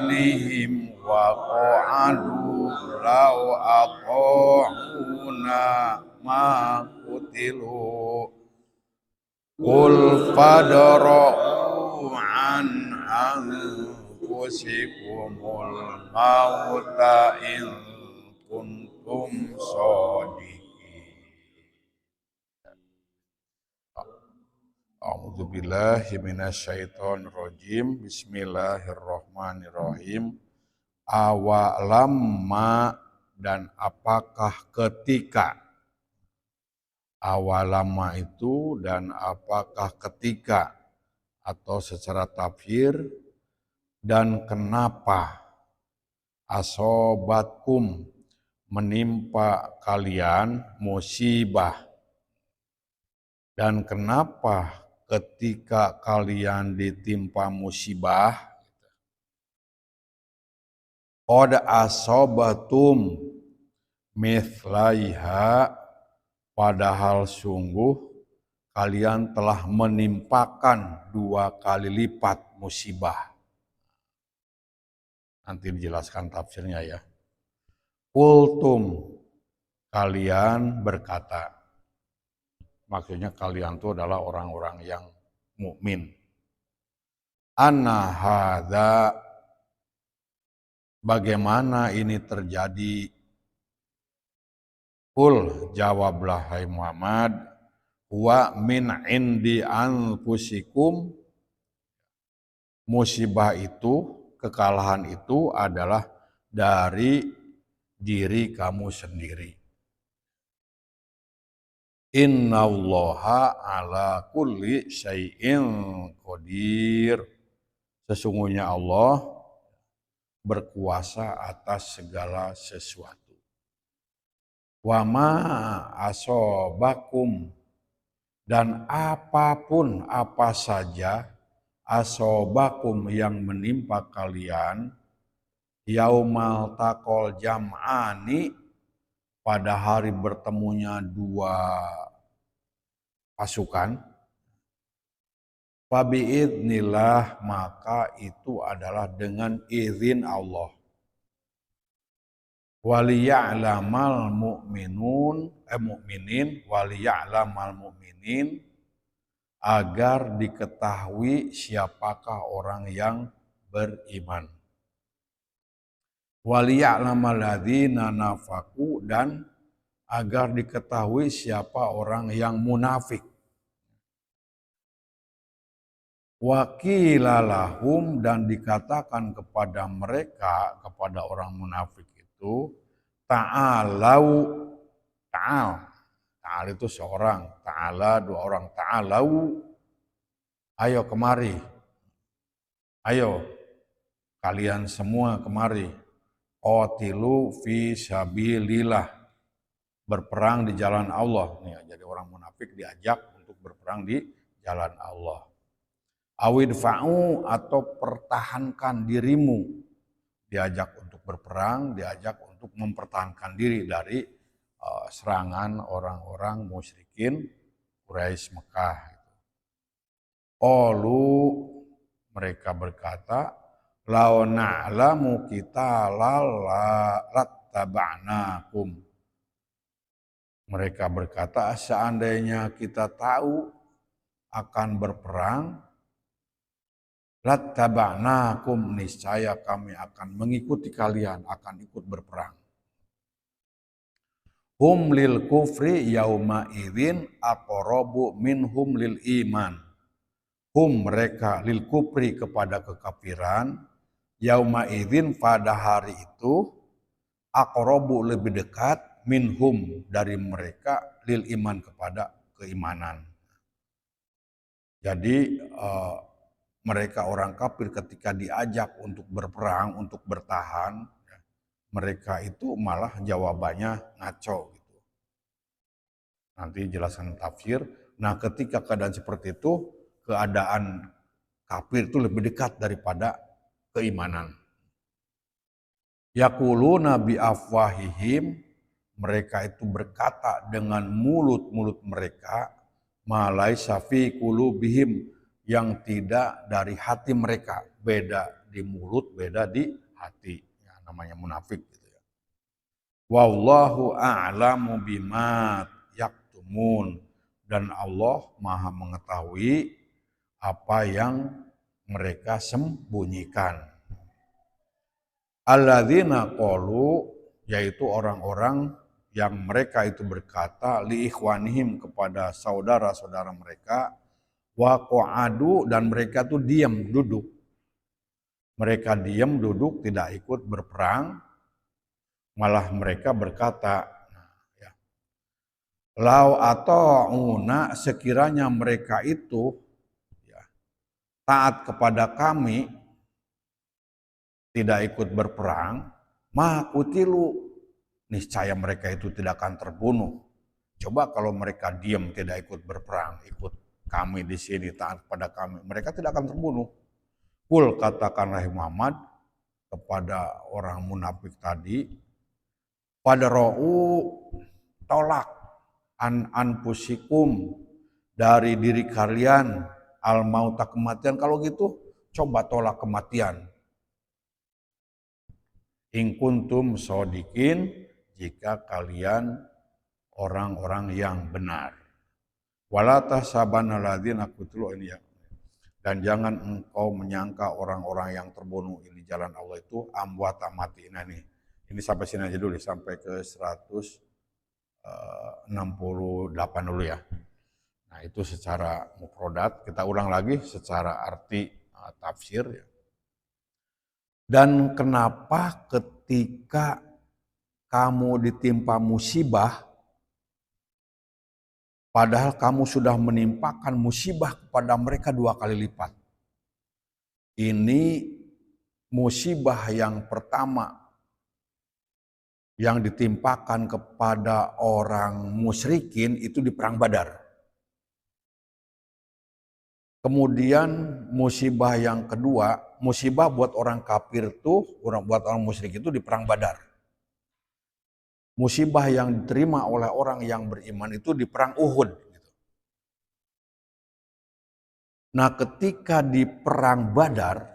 ikhwanihim wa qa'adu law ata'una ma qutilu qul fadra'u an anfusikumul mauta in kuntum shodiqin. A'udzubillahi minasyaitonirrajim. Bismillahirrahmanirrahim. Awalamma, dan apakah ketika. Awalamma itu dan apakah ketika, atau secara tafsir dan kenapa, asobatkum menimpa kalian musibah, dan kenapa ketika kalian ditimpa musibah, qad asobatum mithlaiha, padahal sungguh kalian telah menimpakan 2 kali lipat musibah. Nanti dijelaskan tafsirnya ya. Qultum, kalian berkata. Maksudnya kalian itu adalah orang-orang yang mukmin. Anna hadza, bagaimana ini terjadi? Qul, jawablah hai Muhammad, wa min indi anfusikum, musibah itu, kekalahan itu adalah dari diri kamu sendiri. Innallaha ala kulli syai'in qadir. Sesungguhnya Allah berkuasa atas segala sesuatu. Wa ma asobakum, dan apapun apa saja, asobakum yang menimpa kalian, yaumal taqol jam'ani, pada hari bertemunya 2 pasukan, fabiidnillah, maka itu adalah dengan izin Allah. Waliya'lamal mu'minin, waliya'lamal mu'minin, agar diketahui siapakah orang yang beriman. Waliya'lamal ladzina nafaqu, dan agar diketahui siapa orang yang munafik. Wakilalahum, dan dikatakan kepada mereka, kepada orang munafik itu, ta'alau, ta'al itu seorang, ta'ala 2 orang, ta'alau, ayo kemari, ayo kalian semua kemari, qatilu fi sabilillah, berperang di jalan Allah. Nih, jadi orang munafik diajak untuk berperang di jalan Allah. Awidfa'u, atau pertahankan dirimu, diajak untuk berperang, diajak untuk mempertahankan diri dari serangan orang-orang musyrikin Quraisy Mekah. Qalu, mereka berkata, lau na'lamu qitalan lattaba'nakum. Mereka berkata, seandainya kita tahu akan berperang, lattaba'nakum, niscaya kami akan mengikuti kalian, akan ikut berperang. Hum lil kufri yauma idzin aqrabu minhum lil iman. Hum, mereka, lil kufri, kepada kekafiran, yauma idzin, pada hari itu, aqrabu, lebih dekat, minhum, dari mereka, lil iman, kepada keimanan. Jadi mereka orang kafir ketika diajak untuk berperang, untuk bertahan, mereka itu malah jawabannya ngaco gitu. Nanti jelaskan tafsir. Nah, ketika keadaan seperti itu, keadaan kafir itu lebih dekat daripada keimanan. Yaquluna bi afwahihim, mereka itu berkata dengan mulut-mulut mereka, ma laisa fi qulubihim, yang tidak dari hati mereka, beda di mulut, beda di hati. Ya, namanya munafik gitu ya. Wallahu a'lamu bima yaktumun, dan Allah Maha mengetahui apa yang mereka sembunyikan. Alladzina qalu, yaitu orang-orang yang mereka itu berkata li ikhwanihim, kepada saudara-saudara mereka, wa qa'adu, dan mereka tuh diam duduk. Mereka diam duduk, tidak ikut berperang, malah mereka berkata, ya, lau ata'una, sekiranya mereka itu ya, taat kepada kami, tidak ikut berperang, ma kutilu, niscaya mereka itu tidak akan terbunuh. Coba kalau mereka diam, tidak ikut berperang, ikut kami di sini, taat kepada kami, mereka tidak akan terbunuh. Kul, katakanlah Muhammad kepada orang munafik tadi, pada ro'u, tolak an anfusikum, dari diri kalian, al mauta, kematian. Kalau gitu coba tolak kematian. In kuntum shodikin, jika kalian orang-orang yang benar. Wala tahsabanna alladzina qutilu, ini ya. Dan jangan engkau menyangka orang-orang yang terbunuh di jalan Allah itu amwata, mati. Nah ini sampai sini aja dulu, sampai ke 168 dulu ya. Nah itu secara mufrodat, kita ulang lagi secara arti tafsir ya. Dan kenapa ketika kamu ditimpa musibah, padahal kamu sudah menimpakan musibah kepada mereka 2 kali lipat. Ini musibah yang pertama yang ditimpakan kepada orang musyrikin itu di perang Badar. Kemudian musibah yang kedua, musibah buat orang kafir tuh, buat orang musyrik itu di perang Badar. Musibah yang diterima oleh orang yang beriman itu di perang Uhud. Nah, ketika di perang Badar,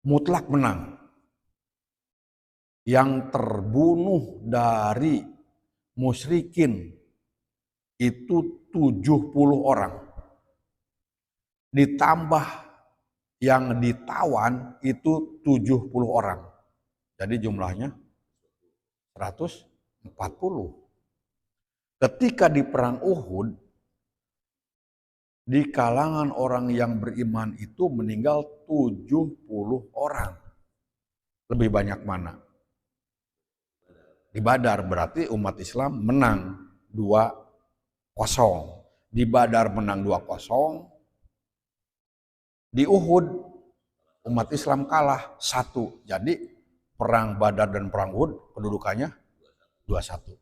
mutlak menang. Yang terbunuh dari musyrikin itu 70 orang. Ditambah yang ditawan itu 70 orang. Jadi jumlahnya 140. Ketika di perang Uhud, di kalangan orang yang beriman itu meninggal 70 orang. Lebih banyak mana? Di Badar berarti umat Islam menang 2-0. Di Badar menang 2-0. Di Uhud umat Islam kalah 1. Jadi perang Badar dan perang Uhud kedudukannya 2-1.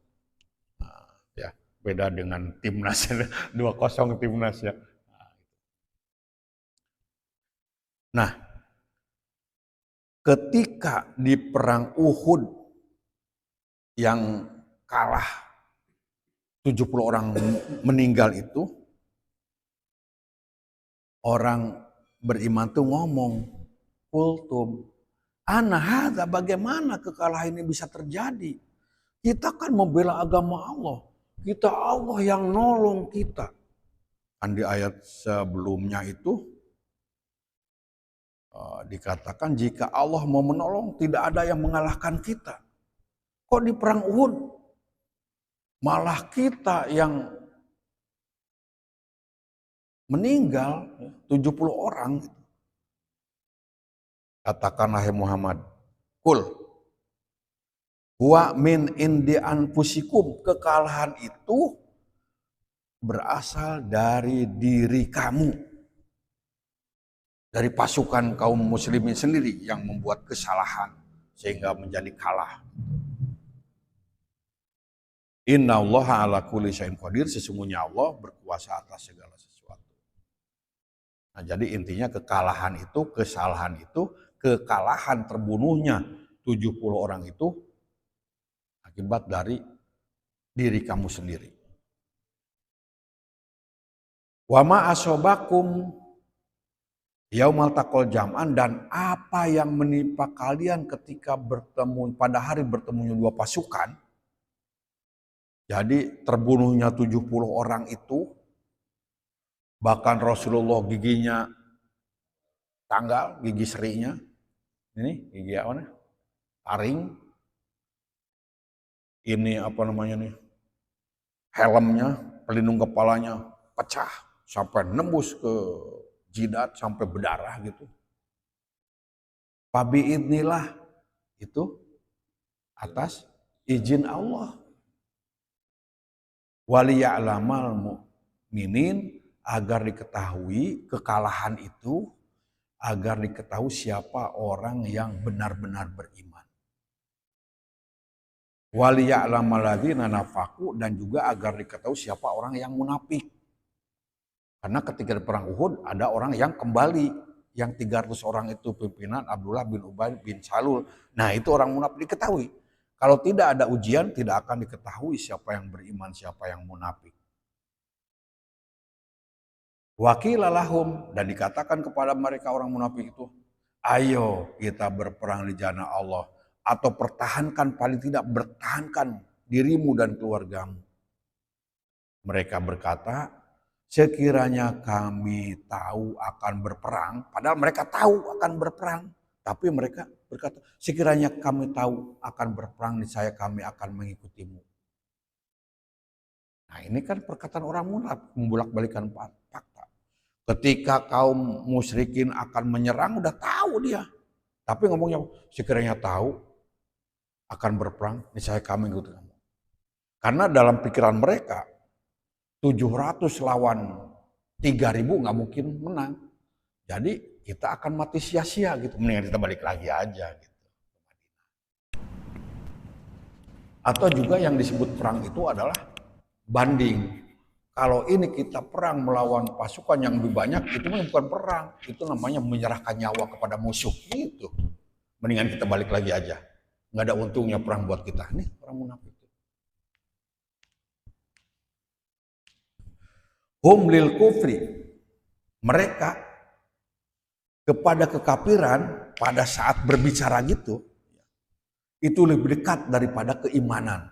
Nah, ya, beda dengan timnas 2-0 timnas ya. Nah, ketika di perang Uhud yang kalah 70 orang meninggal itu, orang beriman tuh ngomong, kultum, ana hadza, bagaimana kekalahan ini bisa terjadi? Kita kan membela agama Allah, kita Allah yang nolong kita. Kan di ayat sebelumnya itu dikatakan jika Allah mau menolong tidak ada yang mengalahkan kita. Kok di perang Uhud malah kita yang meninggal 70 orang. Katakanlah hai Muhammad, kul huwa min indi anfusikum, kekalahan itu berasal dari diri kamu, dari pasukan kaum muslimin sendiri yang membuat kesalahan sehingga menjadi kalah. Innallaha ala kulli syai'in qadir, sesungguhnya Allah berkuasa atas segala sesuatu. Nah, jadi intinya kekalahan itu, kesalahan itu, kekalahan terbunuhnya 70 orang itu akibat dari diri kamu sendiri. Wa ma asobakum Yaumal taqal jam'an, dan apa yang menimpa kalian ketika bertemu pada hari bertemunya dua pasukan. Jadi terbunuhnya 70 orang itu, bahkan Rasulullah giginya tanggal, gigi serinya, ini gigi apa nih? Taring, ini apa namanya nih? Helmnya, pelindung kepalanya pecah sampai nembus ke jidat sampai berdarah gitu. Fabiidnillah, itu atas izin Allah. Waliya'lamal mu'minin, agar diketahui kekalahan itu, agar diketahui siapa orang yang benar-benar beriman. Waliya'lamal ladzina nafaqu, dan juga agar diketahui siapa orang yang munafik. Karena ketika di perang Uhud ada orang yang kembali, yang 300 orang itu pimpinan Abdullah bin Ubay bin Salul. Nah, itu orang munafik diketahui. Kalau tidak ada ujian, tidak akan diketahui siapa yang beriman, siapa yang munafik. Wakilalahum, dan dikatakan kepada mereka orang munafik itu, ayo kita berperang di jalan Allah, atau pertahankan, paling tidak bertahankan dirimu dan keluargamu. Mereka berkata, sekiranya kami tahu akan berperang, padahal mereka tahu akan berperang, tapi mereka berkata, sekiranya kami tahu akan berperang, niscaya kami akan mengikutimu. Nah, ini kan perkataan orang munafik, membolak-balikan fakta. Ketika kaum musyrikin akan menyerang, udah tahu dia. Tapi ngomongnya, sekiranya tahu akan berperang, niscaya kami mengikuti kamu. Karena dalam pikiran mereka, 700 lawan 3.000 nggak mungkin menang. Jadi kita akan mati sia-sia gitu. Mendingan kita balik lagi aja gitu. Atau juga yang disebut perang itu adalah banding. Kalau ini kita perang melawan pasukan yang lebih banyak, itu bukan perang. Itu namanya menyerahkan nyawa kepada musuh gitu. Mendingan kita balik lagi aja. Nggak ada untungnya perang buat kita. Nih orang munafik. Hum lil kufri, mereka kepada kekafiran pada saat berbicara gitu, itu lebih dekat daripada keimanan.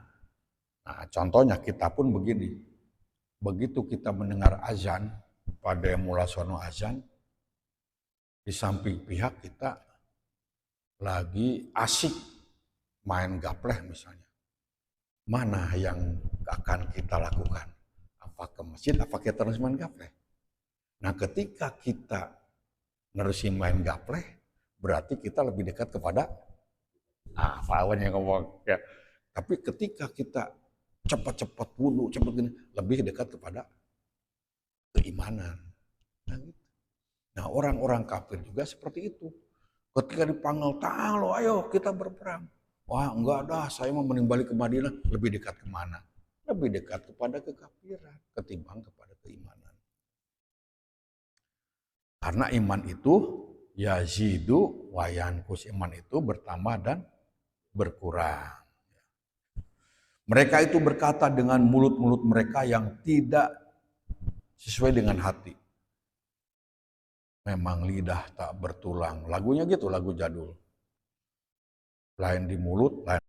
Nah, contohnya kita pun begini, begitu kita mendengar azan, pada mula sono azan, di samping pihak kita lagi asik main gapleh misalnya. Mana yang akan kita lakukan? Apa ke masjid, apa kita terus main gapleh? Nah, ketika kita nerusin main gapleh, berarti kita lebih dekat kepada Pak Awan yang ngomong ya. Tapi ketika kita cepat-cepat wudhu, cepat gini, lebih dekat kepada keimanan. Nah, orang-orang kafir juga seperti itu. Ketika dipanggil, "Ta'alo, ayo kita berperang." Wah, enggak dah, saya mau mending balik ke Madinah. Lebih dekat kemana? Lebih dekat kepada kekafiran ketimbang kepada keimanan. Karena iman itu yazidu wa yanqus, iman itu bertambah dan berkurang. Mereka itu berkata dengan mulut-mulut mereka yang tidak sesuai dengan hati. Memang lidah tak bertulang. Lagunya gitu, lagu jadul. Lain di mulut, lain